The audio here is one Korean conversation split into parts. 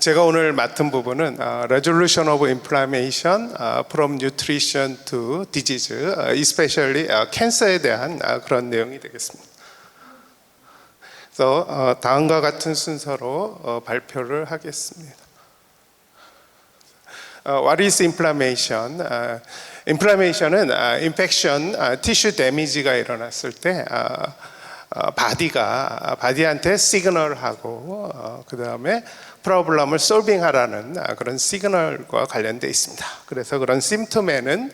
제가 오늘 맡은 부분은 Resolution of Inflammation from Nutrition to Disease, especially 캔서에 대한 그런 내용이 되겠습니다. 그래서 다음과 같은 순서로 발표를 하겠습니다. What is inflammation? Inflammation은 infection, tissue damage가 일어났을 때 바디한테 시그널하고 그 다음에 프로블럼을 솔빙하라는 그런 시그널과 관련되어 있습니다. 그래서 그런 심птом에는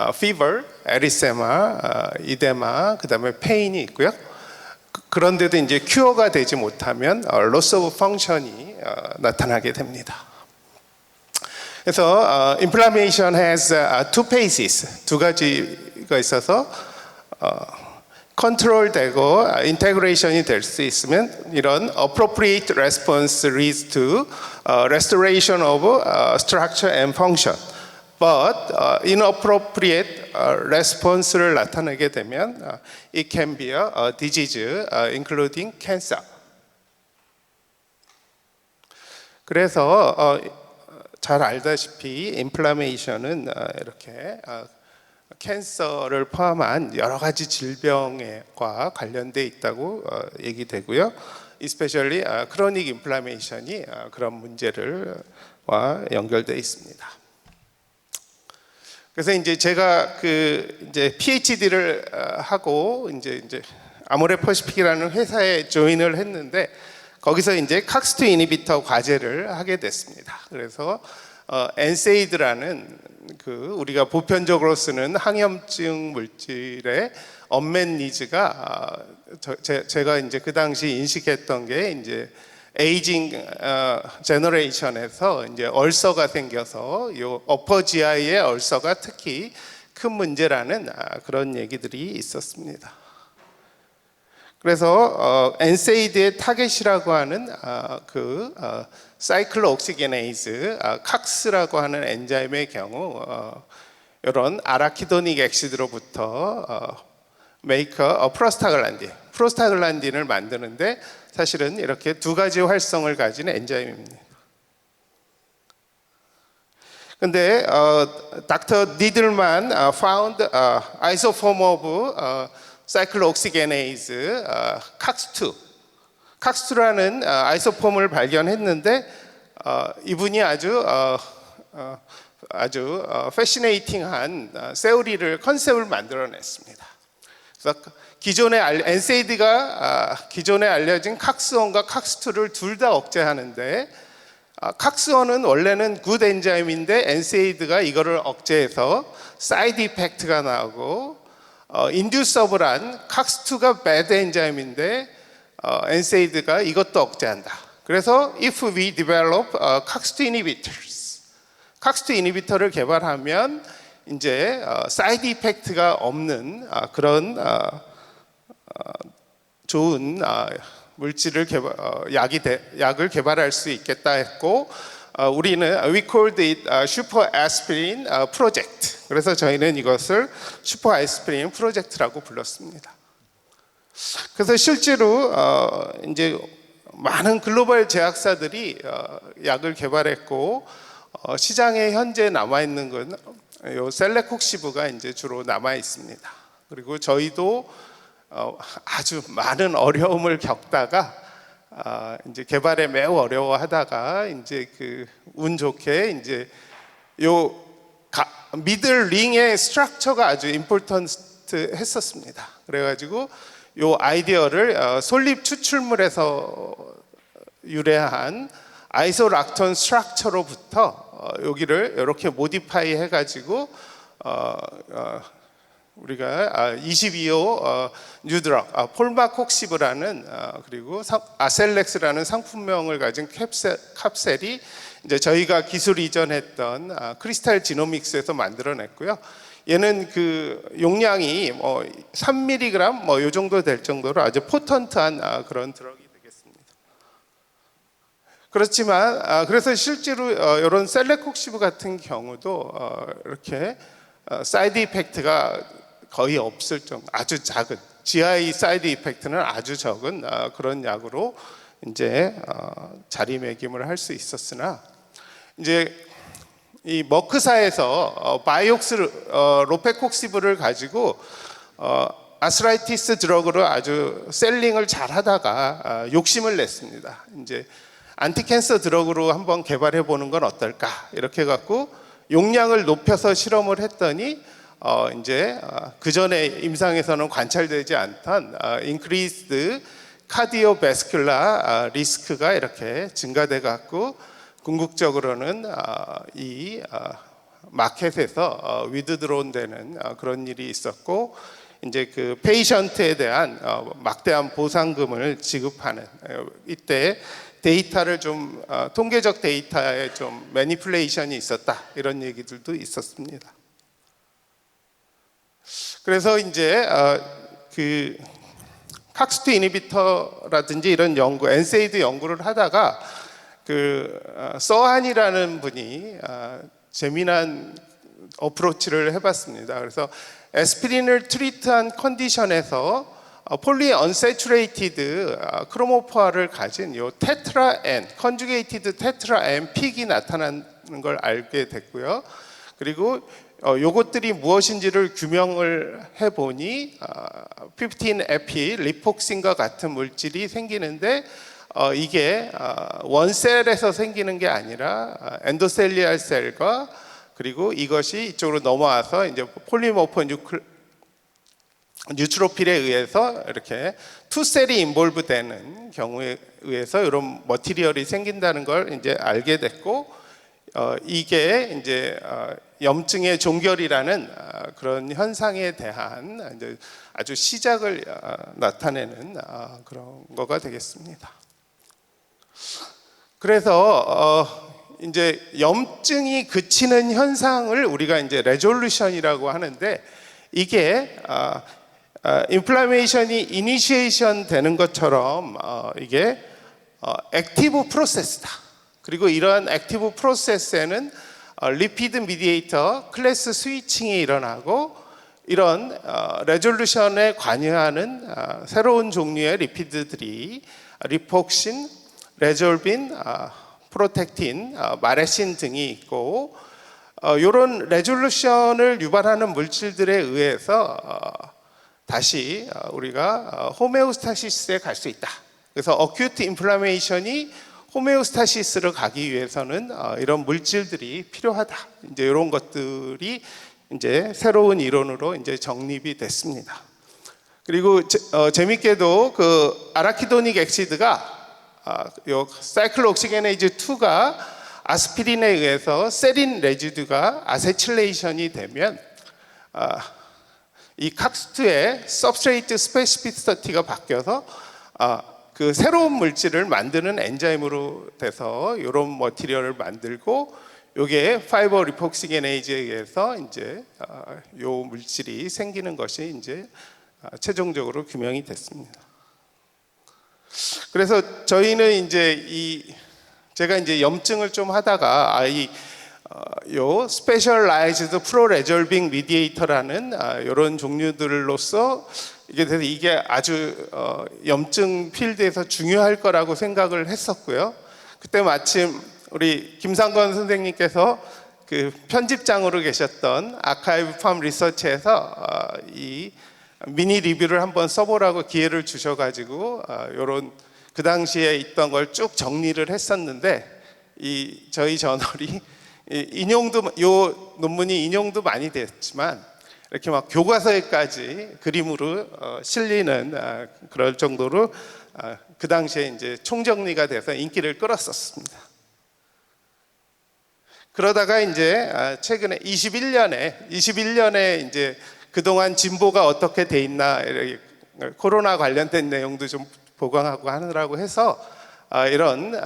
fever, erythema, edema, 그 다음에 pain이 있고요. 그런데도 이제 큐어가 되지 못하면 loss of function이 나타나게 됩니다. 그래서 inflammation has two phases, 두 가지가 있어서 컨트롤되고 인테그레이션이 될 수 있으면 이런 appropriate response leads to restoration of structure and function. But inappropriate response를 나타내게 되면 it can be a disease, including cancer. 그래서 잘 알다시피 인플라메이션은 이렇게 캔서를 포함한 여러 가지 질병과 관련되어 있다고 얘기되고요. Especially chronic inflammation이 그런 문제와 연결되어 있습니다. 그래서 이제 제가 이제 PhD를 하고 이제 아모레퍼시픽이라는 회사에 조인을 했는데 거기서 이제 칵스2 이니비터 과제를 하게 됐습니다. 그래서 엔세이드라는 우리가 보편적으로 쓰는 항염증 물질의 언맷 니즈가 제가 이제 그 당시 인식했던 게 이제 에이징 제너레이션에서 이제 얼서가 생겨서 요 어퍼 GI의 얼서가 특히 큰 문제라는 그런 얘기들이 있었습니다. 그래서 엔세이드의 타겟이라고 하는 사이클로옥시게네이즈, 칵스라고 하는 엔자임의 경우 이런 아라키도닉 엑시드로부터 메이커 프로스타글란딘을 만드는데 사실은 이렇게 두 가지 활성을 가진 엔자임입니다. 근데 닥터 니들만 found isoform of 사이클로옥시게네이즈 칵스2라는 아이소폼을 발견했는데 이분이 아주 패시네이팅한 컨셉을 만들어냈습니다. 그래서 엔세이드가 기존에 알려진 칵스1과 칵스2를 둘 다 억제하는데 칵스1은 원래는 굿 엔자임인데 엔세이드가 이거를 억제해서 사이드 이펙트가 나오고 인듀서블한 칵스2가 배드 엔자임인데 엔세이드가 이것도 억제한다. 그래서 if we develop 칵스2 inhibitors, 칵스2 이니비터를 개발하면 이제 사이드 이펙트가 없는 그런 좋은 물질을 약을 개발할 수 있겠다 했고 우리는 we called it super aspirin project. 그래서 저희는 이것을 슈퍼 아스피린 프로젝트라고 불렀습니다. 그래서 실제로 이제 많은 글로벌 제약사들이 약을 개발했고 시장에 현재 남아 있는 건 요 셀레콕시브가 이제 주로 남아 있습니다. 그리고 저희도 아주 많은 어려움을 겪다가 이제 개발에 매우 어려워하다가 이제 운 좋게 이제 요 미들 링의 스트럭처가 아주 임포턴트 했었습니다. 그래가지고 요 아이디어를 솔립 추출물에서 유래한 아이소락톤 스트럭처로부터 여기를 이렇게 모디파이 해가지고 우리가 22호 뉴드럭 폴마콕시브라는 그리고 아셀렉스라는 상품명을 가진 캡셀이 이제 저희가 기술 이전했던 크리스탈 지노믹스에서 만들어냈고요. 얘는 용량이 3mg 요 정도 될 정도로 아주 포턴트한 그런 드럭이 되겠습니다. 그렇지만 그래서 실제로 이런 셀레콕시브 같은 경우도 이렇게 사이드 이펙트가 거의 없을 정도, 아주 작은 GI 사이드 이펙트는 아주 적은 그런 약으로 이제 자리매김을 할 수 있었으나 이제 이 머크사에서 바이옥스 로페콕시브를 가지고 아스라이티스 드러그로 아주 셀링을 잘 하다가 욕심을 냈습니다. 이제 안티캔서 드러그로 한번 개발해 보는 건 어떨까 이렇게 갖고 용량을 높여서 실험을 했더니 이제 그 전에 임상에서는 관찰되지 않던 increased cardiovascular 리스크가 이렇게 증가돼 갖고 궁극적으로는 이 마켓에서 위드드론 되는 그런 일이 있었고 이제 그 페이션트에 대한 막대한 보상금을 지급하는 이때 데이터를 좀 통계적 데이터에 좀 매니플레이션이 있었다 이런 얘기들도 있었습니다. 그래서 이제 그 칵스트 이니비터라든지 이런 연구, 엔세이드 연구를 하다가 그 서한이라는 분이 재미난 어프로치를 해봤습니다. 그래서 에스피린을 트리트한 컨디션에서 폴리 언세츄레이티드 크로모포아를 가진 요 테트라 N, 컨주게이티드 테트라 N 픽이 나타나는 걸 알게 됐고요. 그리고 요것들이 무엇인지를 규명을 해보니 15에피 리폭신과 같은 물질이 생기는데 이게 원셀에서 생기는 게 아니라 엔도셀리알 셀과 그리고 이것이 이쪽으로 넘어와서 이제 폴리모포 뉴트로필에 의해서 이렇게 투셀이 인볼브 되는 경우에 의해서 이런 머티리얼이 생긴다는 걸 이제 알게 됐고 이게 이제 염증의 종결이라는 그런 현상에 대한 이제 아주 시작을 나타내는 그런 거가 되겠습니다. 그래서 이제 염증이 그치는 현상을 우리가 이제 레졸루션이라고 하는데 이게 인플라메이션이 이니시에이션 되는 것처럼 이게 액티브 프로세스다. 그리고 이러한 액티브 프로세스에는 리피드 미디에이터 클래스 스위칭이 일어나고 이런 레졸루션에 관여하는 새로운 종류의 리피드들이 리폭신, 레졸빈, 프로텍틴, 마레신 등이 있고 이런 레졸루션을 유발하는 물질들에 의해서 다시 우리가 호메오스타시스에 갈 수 있다. 그래서 어큐트 인플라메이션이 호메오스타시스로 가기 위해서는 이런 물질들이 필요하다. 이제 이런 것들이 이제 새로운 이론으로 이제 정립이 됐습니다. 그리고 재밌게도 그 아라키도닉 엑시드가 요 사이클 옥시게네이즈 2가 아스피린에 의해서 세린 레지듀가 아세틸레이션이 되면 이 칵스2의 서브스트레이트 스페시피시티가 바뀌어서 그 새로운 물질을 만드는 엔자임으로 돼서 이런 머티리얼을 만들고 요게 파이버 리폭시게네이즈에 의해서 이제 요 물질이 생기는 것이 이제 최종적으로 규명이 됐습니다. 그래서 저희는 이제 제가 이제 염증을 좀 하다가 요 스페셜라이즈드 프로 레졸빙 미디에이터라는 이런 종류들로서 이게 아주 염증 필드에서 중요할 거라고 생각을 했었고요. 그때 마침 우리 김상건 선생님께서 그 편집장으로 계셨던 아카이브 팜 리서치에서 이 미니 리뷰를 한번 써보라고 기회를 주셔가지고 이런 그 당시에 있던 걸 쭉 정리를 했었는데 저희 저널이 요 논문이 인용도 많이 됐지만 이렇게 막 교과서에까지 그림으로 실리는 그럴 정도로 그 당시에 이제 총정리가 돼서 인기를 끌었었습니다. 그러다가 이제 최근에 21년에 이제 그동안 진보가 어떻게 돼 있나 코로나 관련된 내용도 좀 보강하고 하느라고 해서 이런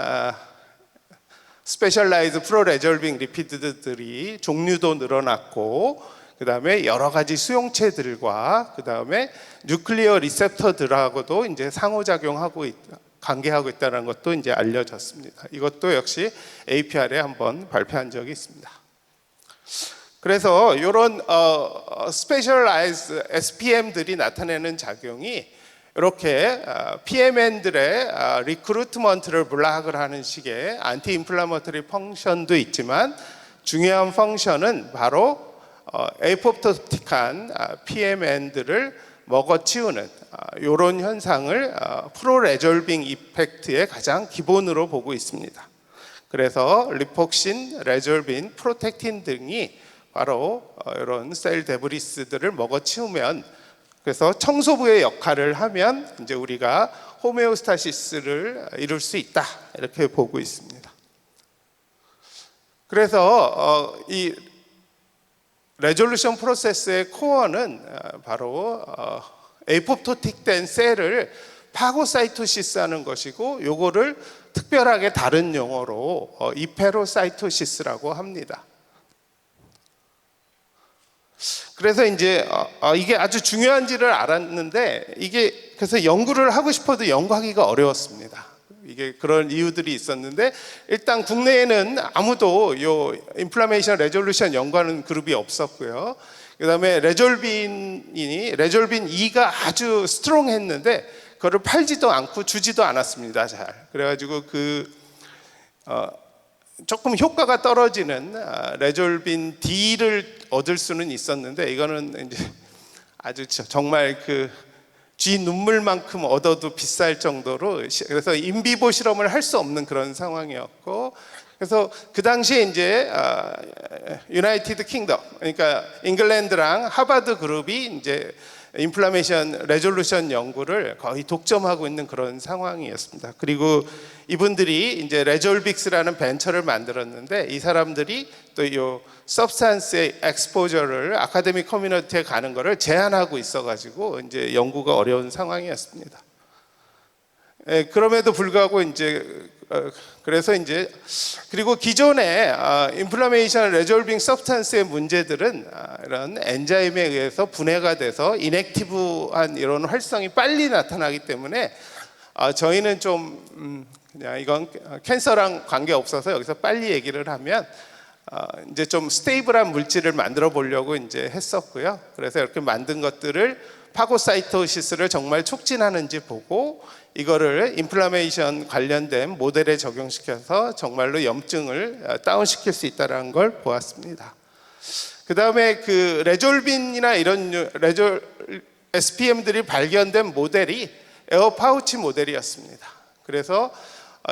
스페셜라이즈 프로 레졸빙 리피드들이 종류도 늘어났고 그 다음에 여러 가지 수용체들과 그 다음에 뉴클리어 리셉터들하고도 이제 상호작용하고 관계하고 있다는 것도 이제 알려졌습니다. 이것도 역시 APR에 한번 발표한 적이 있습니다. 그래서 이런 스페셜라이즈 SPM들이 나타내는 작용이 이렇게 PMN들의 리크루트먼트를 블락을 하는 식의 안티 인플라머터리 펑션도 있지만 중요한 펑션은 바로 에이포프토틱한 PMN들을 먹어치우는 이런 현상을 프로레졸빙 이펙트의 가장 기본으로 보고 있습니다. 그래서 리폭신, 레졸빈, 프로텍틴 등이 바로 이런 셀 데브리스들을 먹어치우면, 그래서 청소부의 역할을 하면 이제 우리가 호메오스타시스를 이룰 수 있다, 이렇게 보고 있습니다. 그래서 이 레졸루션 프로세스의 코어는 바로 에이포프토틱된 셀을 파고사이토시스 하는 것이고, 요거를 특별하게 다른 용어로 이페로사이토시스라고 합니다. 그래서 이제 이게 아주 중요한지를 알았는데, 이게 그래서 연구를 하고 싶어도 연구하기가 어려웠습니다. 이게 그런 이유들이 있었는데, 일단 국내에는 아무도 요 인플라메이션 레졸루션 연구하는 그룹이 없었고요. 그다음에 레졸빈 2가 아주 스트롱했는데 그거를 팔지도 않고 주지도 않았습니다. 잘. 그래가지고 조금 효과가 떨어지는 레졸빈 D를 얻을 수는 있었는데, 이거는 이제 아주 정말 쥐 눈물만큼 얻어도 비쌀 정도로, 그래서 인비보 실험을 할 수 없는 그런 상황이었고, 그래서 그 당시에 이제 유나이티드 킹덤, 그러니까 잉글랜드랑 하버드 그룹이 이제 인플라메이션 레졸루션 연구를 거의 독점하고 있는 그런 상황이었습니다. 그리고 이분들이 이제 레졸빅스라는 벤처를 만들었는데, 이 사람들이 또 이 서브스탄스의 엑스포저를 아카데믹 커뮤니티에 가는 거를 제한하고 있어가지고 이제 연구가 어려운 상황이었습니다. 그럼에도 불구하고 이제 그래서 이제 그리고 기존의 인플라메이션 레졸빙 서브스탄스의 문제들은 이런 엔자임에 의해서 분해가 돼서 인액티브한 이런 활성이 빨리 나타나기 때문에 저희는 좀 그냥 이건 캔서랑 관계 없어서 여기서 빨리 얘기를 하면 이제 좀 스테이블한 물질을 만들어 보려고 이제 했었고요. 그래서 이렇게 만든 것들을 파고사이토시스를 정말 촉진하는지 보고, 이거를 인플라메이션 관련된 모델에 적용시켜서 정말로 염증을 다운시킬 수 있다는 걸 보았습니다. 그 다음에 레졸빈이나 이런 SPM들이 발견된 모델이 에어파우치 모델이었습니다. 그래서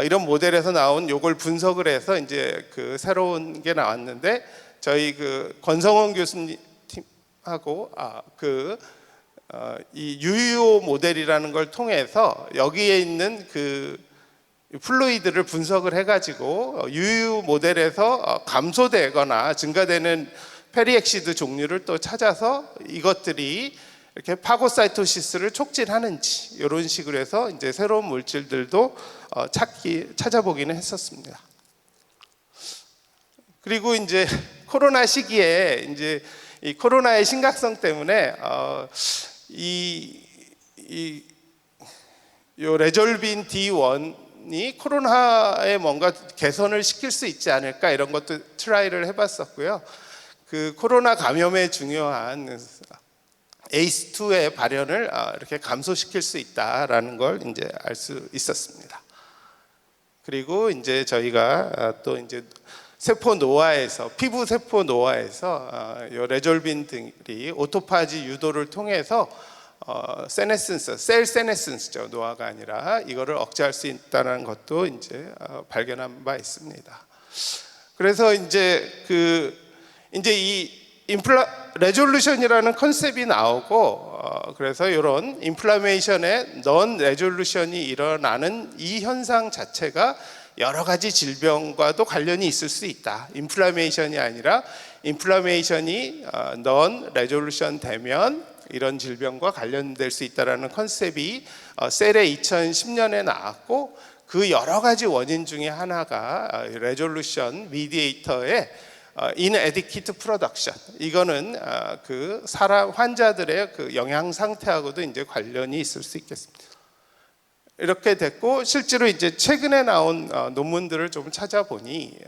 이런 모델에서 나온 요걸 분석을 해서 이제 새로운 게 나왔는데, 저희 권성원 교수님하고 이 UUO 모델이라는 걸 통해서 여기에 있는 플루이드를 분석을 해가지고 UUO 모델에서 감소되거나 증가되는 페리엑시드 종류를 또 찾아서 이것들이 이렇게 파고사이토시스를 촉진하는지, 이런 식으로 해서 이제 새로운 물질들도 찾아보기는 했었습니다. 그리고 이제 코로나 시기에 이제 이 코로나의 심각성 때문에 요 레졸빈 D1이 코로나에 뭔가 개선을 시킬 수 있지 않을까, 이런 것도 트라이를 해봤었고요. 코로나 감염에 중요한 ACE2의 발현을 이렇게 감소시킬 수 있다라는 걸 이제 알 수 있었습니다. 그리고 이제 저희가 또 이제 세포 노화에서, 피부 세포 노화에서 요 레졸빈들이 오토파지 유도를 통해서 세네센스, 셀 세네센스죠, 노화가 아니라, 이거를 억제할 수 있다는 것도 이제 발견한 바 있습니다. 그래서 이제 이 레졸루션이라는 컨셉이 나오고, 그래서 이런 인플라메이션의 넌 레졸루션이 일어나는 이 현상 자체가 여러 가지 질병과도 관련이 있을 수 있다. 인플라메이션이 아니라 인플라메이션이 넌 레졸루션 되면 이런 질병과 관련될 수 있다는 컨셉이 셀에 2010년에 나왔고, 그 여러 가지 원인 중에 하나가 레졸루션 미디에이터의 inadequate production, 이거는 사람 환자들의 영양 상태하고도 이제 관련이 있을 수 있겠습니다. 이렇게 됐고, 실제로 이제 최근에 나온 논문들을 좀 찾아보니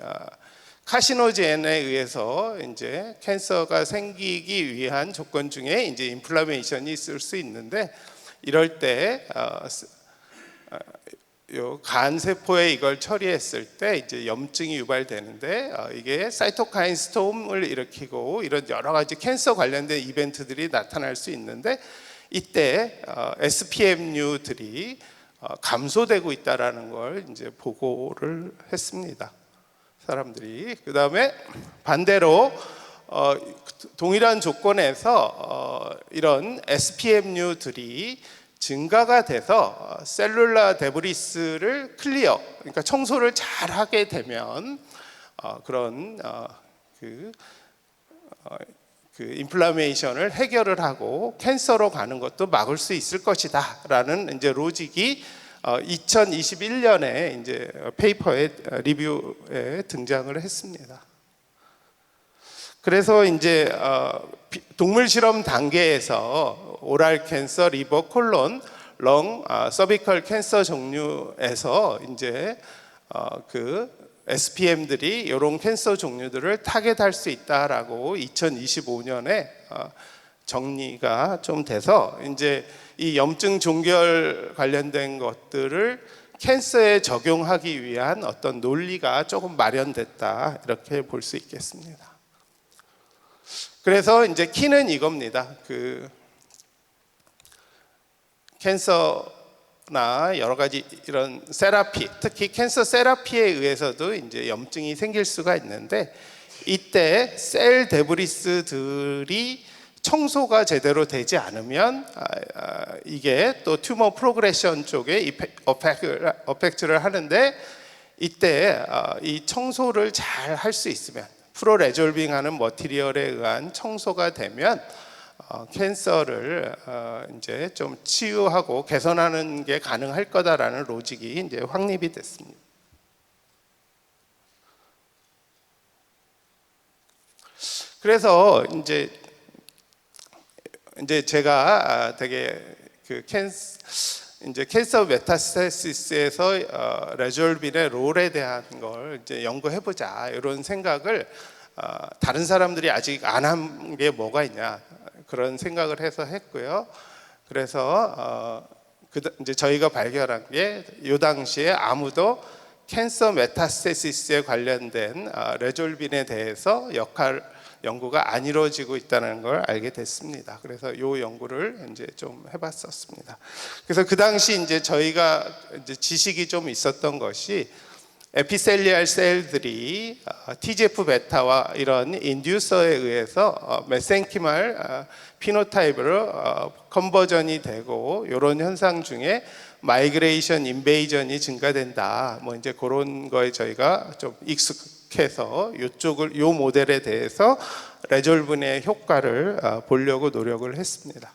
카시노젠에 의해서 이제 캔서가 생기기 위한 조건 중에 이제 인플라메이션이 있을 수 있는데, 이럴 때 요 간세포에 이걸 처리했을 때 이제 염증이 유발되는데 이게 사이토카인 스톰을 일으키고 이런 여러 가지 캔서 관련된 이벤트들이 나타날 수 있는데 이때 SPM류들이 감소되고 있다라는 걸 이제 보고를 했습니다. 사람들이. 그다음에 반대로 동일한 조건에서 이런 SPM류들이 증가가 돼서 셀룰라 데브리스를 클리어, 그러니까 청소를 잘 하게 되면 그런 인플라메이션을 해결을 하고 캔서로 가는 것도 막을 수 있을 것이다라는 이제 로직이 2021년에 이제 페이퍼의 리뷰에 등장을 했습니다. 그래서 이제 동물 실험 단계에서 오랄 캔서, 리버, 콜론, 렁, 서비컬 캔서 종류에서 이제 그 SPM들이 이런 캔서 종류들을 타겟할 수 있다라고 2025년에 정리가 좀 돼서 이제 이 염증 종결 관련된 것들을 캔서에 적용하기 위한 어떤 논리가 조금 마련됐다 이렇게 볼 수 있겠습니다. 그래서 이제 키는 이겁니다. 그 캔서나 여러 가지 이런 세라피, 특히 캔서 세라피에 의해서도 이제 염증이 생길 수가 있는데 이때 셀 데브리스들이 청소가 제대로 되지 않으면 이게 또 튜머 프로그레션 쪽에 어펙트를 하는데 이때 이 청소를 잘 할 수 있으면 프로레졸빙하는 머티리얼에 의한 청소가 되면 캔서를 이제 좀 치유하고 개선하는 게 가능할 거다라는 로직이 이제 확립이 됐습니다. 그래서 이제 제가 되게 그 캔서 메타스테시스에서 레졸빈의 롤에 대한 걸 이제 연구해보자 이런 생각을 다른 사람들이 아직 안 한 게 뭐가 있냐 그런 생각을 해서 했고요. 그래서 이제 저희가 발견한 게 이 당시에 아무도 캔서 메타스테시스에 관련된 레졸빈에 대해서 연구가 안 이루어지고 있다는 걸 알게 됐습니다. 그래서 이 연구를 이제 좀 해봤었습니다. 그래서 그 당시 이제 저희가 이제 지식이 좀 있었던 것이 에피셀리알 셀들이 TGF 베타와 이런 인듀서에 의해서 메센키말 피노타입으로 컨버전이 되고 이런 현상 중에 마이그레이션 인베이전이 증가된다. 뭐 이제 그런 거에 저희가 좀 익숙해서 이쪽을 요 모델에 대해서 레졸빈의 효과를 보려고 노력을 했습니다.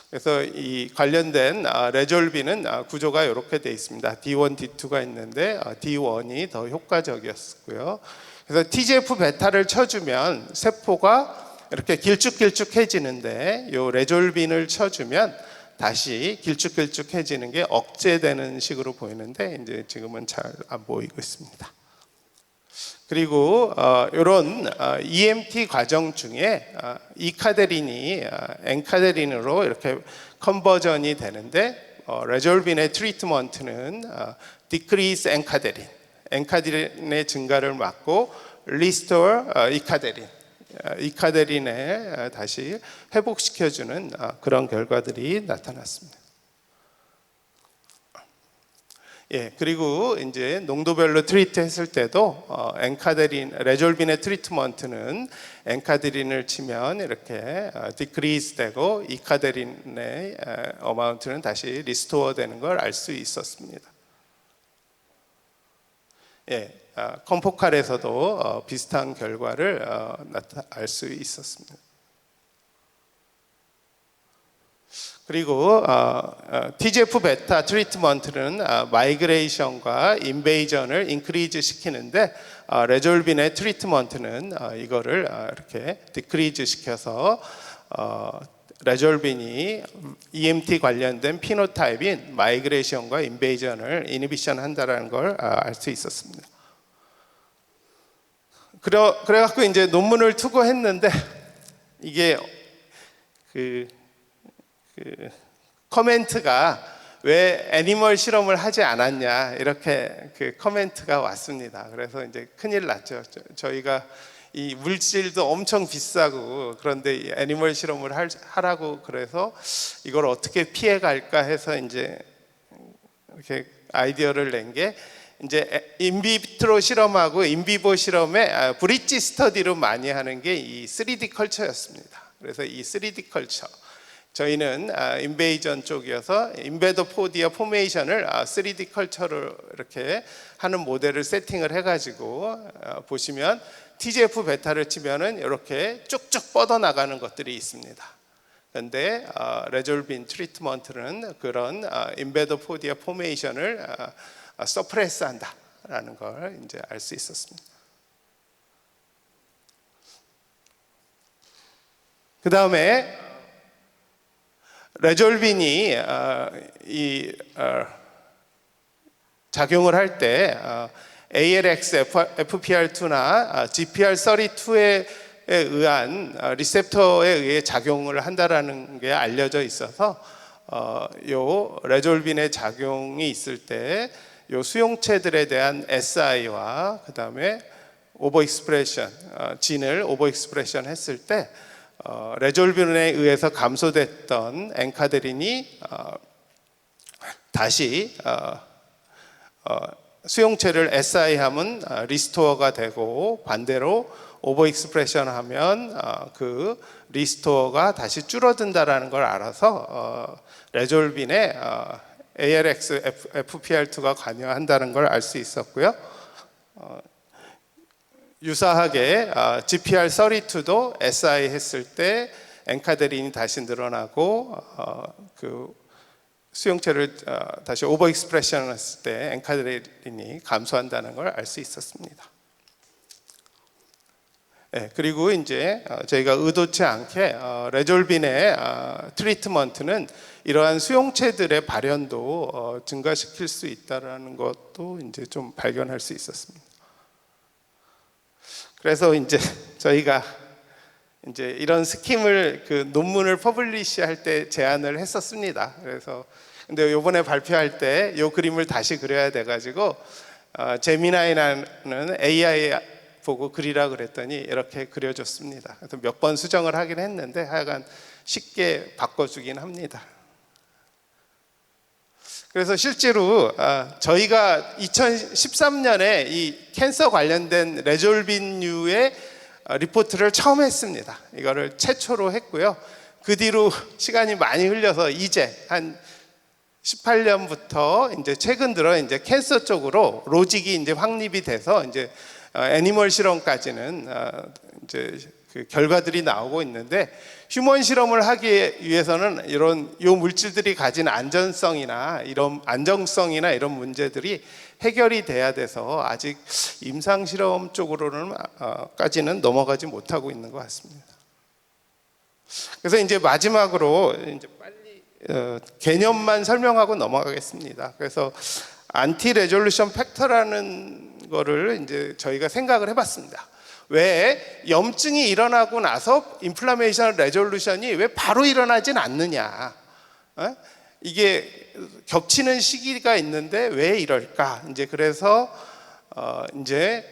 그래서 이 관련된 레졸빈은 구조가 이렇게 되어 있습니다. D1, D2가 있는데 D1이 더 효과적이었고요. 그래서 TGF 베타를 쳐주면 세포가 이렇게 길쭉길쭉해지는데 이 레졸빈을 쳐주면 다시 길쭉길쭉해지는 게 억제되는 식으로 보이는데 이제 지금은 잘 안 보이고 있습니다. 그리고 이런 EMT 과정 중에 이카데린이 엔카데린으로 이렇게 컨버전이 되는데 레졸빈의 트리트먼트는 디크리스 엔카데린의 증가를 막고 리스토어 이카데린에 다시 회복시켜주는 그런 결과들이 나타났습니다. 예, 그리고 이제 농도별로 트리트 했을 때도 레졸빈의 트리트먼트는 엔카데린을 치면 이렇게 디크리스 되고 이카데린의 어마운트는 다시 리스토어 되는 걸 알 수 있었습니다. 예, 컴포칼에서도 비슷한 결과를 알 수 있었습니다. 그리고 TGF 베타 트리트먼트는 마이그레이션과 인베이전을 인크리즈 시키는데 레졸빈의 트리트먼트는 이거를 이렇게 디크리즈 시켜서 레졸빈이 EMT 관련된 피노타입인 마이그레이션과 인베이전을 이니비션 한다는 걸 알 수 있었습니다. 그래갖고 이제 논문을 투고했는데 이게 코멘트가 왜 애니멀 실험을 하지 않았냐 이렇게 그 코멘트가 왔습니다. 그래서 이제 큰일 났죠. 저희가 이 물질도 엄청 비싸고 그런데 이 애니멀 실험을 하라고 그래서 이걸 어떻게 피해 갈까 해서 이제 이렇게 아이디어를 낸 게 이제 인비트로 실험하고 인비보 실험에 브릿지 스터디로 많이 하는 게 이 3D 컬처였습니다. 그래서 이 3D 컬처 저희는 인베이전 쪽이어서 인베더 포디아 포메이션을 3D 컬처로 이렇게 하는 모델을 세팅을 해가지고 보시면 TGF 베타를 치면은 이렇게 쭉쭉 뻗어나가는 것들이 있습니다. 그런데 레졸빈 트리트먼트는 그런 인베더 포디아 포메이션을 서프레스 한다라는 걸 이제 알 수 있었습니다. 그 다음에 레졸빈이 작용을 할 때 ALX, FPR2나 GPR32에 의한 리셉터에 의해 작용을 한다라는 게 알려져 있어서 요 레졸빈의 작용이 있을 때 요 수용체들에 대한 SI와 그 다음에 오버 익스프레션, 진을 오버 익스프레션 했을 때 레졸빈에 의해서 감소됐던 엔카데린이 다시 수용체를 SI하면 리스토어가 되고 반대로 오버 익스프레션 하면 그 리스토어가 다시 줄어든다라는 걸 알아서 레졸빈에 ALX, FPR2가 관여한다는 걸 알 수 있었고요. 유사하게 GPR32도 SI 했을 때 엔카데린이 다시 늘어나고 그 수용체를 다시 오버 익스프레션 했을 때 엔카데린이 감소한다는 걸 알 수 있었습니다. 네, 그리고 이제 저희가 의도치 않게 레졸빈의 트리트먼트는 이러한 수용체들의 발현도 증가시킬 수 있다라는 것도 이제 좀 발견할 수 있었습니다. 그래서 이제 저희가 이제 이런 스킴을 그 논문을 퍼블리시할 때 제안을 했었습니다. 그래서 근데 이번에 발표할 때 이 그림을 다시 그려야 돼가지고 제미나이라는 AI 보고 그리라 그랬더니 이렇게 그려줬습니다. 그래서 몇 번 수정을 하긴 했는데 하여간 쉽게 바꿔주긴 합니다. 그래서 실제로 저희가 2013년에 이 캔서 관련된 레졸빈류의 리포트를 처음 했습니다. 이거를 최초로 했고요. 그 뒤로 시간이 많이 흘려서 이제 한 18년부터 이제 최근 들어 이제 캔서 쪽으로 로직이 이제 확립이 돼서 이제 애니멀 실험까지는 이제 그 결과들이 나오고 있는데 휴먼 실험을 하기 위해서는 이런 요 물질들이 가진 안전성이나 이런 안정성이나 이런 문제들이 해결이 돼야 돼서 아직 임상 실험 쪽으로는 까지는 넘어가지 못하고 있는 것 같습니다. 그래서 이제 마지막으로 이제 빨리 개념만 설명하고 넘어가겠습니다. 그래서 안티 레졸루션 팩터라는 거를 이제 저희가 생각을 해봤습니다. 왜 염증이 일어나고 나서 인플라메이션 레졸루션이 왜 바로 일어나진 않느냐? 이게 겹치는 시기가 있는데 왜 이럴까? 이제 그래서 이제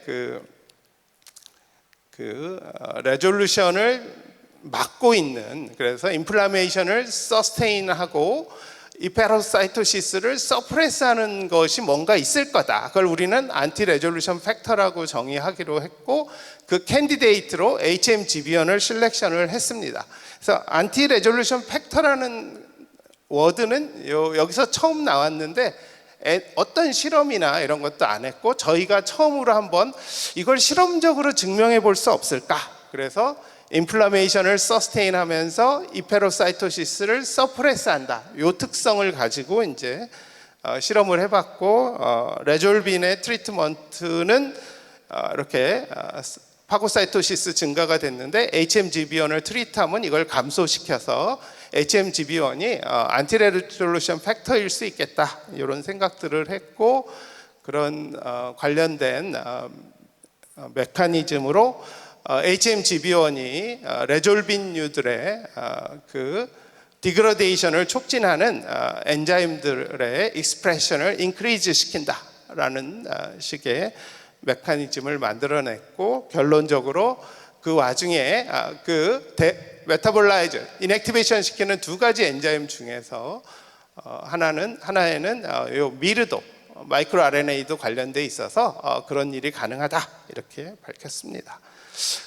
레졸루션을 막고 있는, 그래서 인플라메이션을 서스테인하고 이 페로사이토시스를 서프레스하는 것이 뭔가 있을 거다. 그걸 우리는 안티 레졸루션 팩터라고 정의하기로 했고 그 캔디데이트로 HMGB1을 실렉션을 했습니다. 그래서 안티 레졸루션 팩터라는 워드는 여기서 처음 나왔는데 어떤 실험이나 이런 것도 안 했고 저희가 처음으로 한번 이걸 실험적으로 증명해 볼 수 없을까? 그래서 인플라메이션을 서스테인하면서 이페로사이토시스를 서프레스한다. 이 특성을 가지고 이제 실험을 해봤고 레졸빈의 트리트먼트는 이렇게 파고사이토시스 증가가 됐는데 HMGB1을 트리트하면 이걸 감소시켜서 HMGB1이 안티레졸루션 팩터일 수 있겠다. 이런 생각들을 했고 그런 관련된 메커니즘으로 HMGB1이 레졸빈류들의 그 디그라데이션을 촉진하는 엔자임들의 익스프레션을 인크리즈 시킨다라는 식의 메커니즘을 만들어냈고, 결론적으로 그 와중에 메타볼라이즈, 인액티베이션 시키는 두 가지 엔자임 중에서 하나에는 요 미르도 마이크로 RNA도 관련돼 있어서 그런 일이 가능하다 이렇게 밝혔습니다.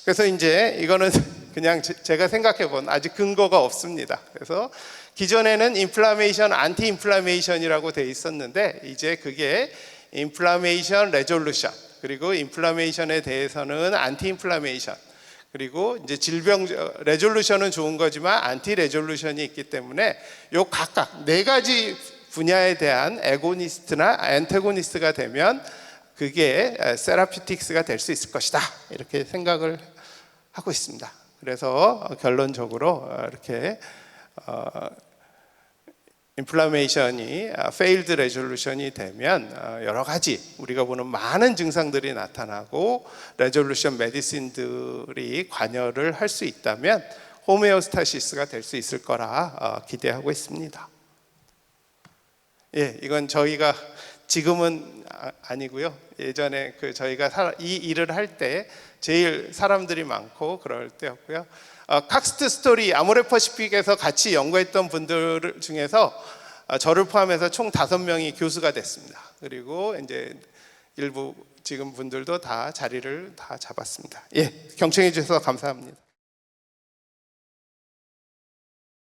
그래서 이제 이거는 그냥 제가 생각해 본 아직 근거가 없습니다. 그래서 기존에는 인플라메이션, 안티 인플라메이션이라고 돼 있었는데 이제 그게 인플라메이션 레졸루션, 그리고 인플라메이션에 대해서는 안티 인플라메이션, 그리고 이제 질병 레졸루션은 좋은 거지만 안티 레졸루션이 있기 때문에 요 각각 네 가지 분야에 대한 에고니스트나 엔테고니스트가 되면 그게 세라피틱스가 될 수 있을 것이다 이렇게 생각을 하고 있습니다. 그래서 결론적으로 이렇게 인플라메이션이 페일드 레졸루션이 되면 여러 가지 우리가 보는 많은 증상들이 나타나고 레졸루션 메디신들이 관여를 할 수 있다면 호메오스타시스가 될 수 있을 거라 기대하고 있습니다. 예, 이건 저희가 지금은 아니고요. 예전에 저희가 이 일을 할 때 제일 사람들이 많고 그럴 때였고요. 칵스트 스토리 아모레퍼시픽에서 같이 연구했던 분들 중에서 저를 포함해서 총 5명이 교수가 됐습니다. 그리고 이제 일부 지금 분들도 다 자리를 다 잡았습니다. 예, 경청해 주셔서 감사합니다.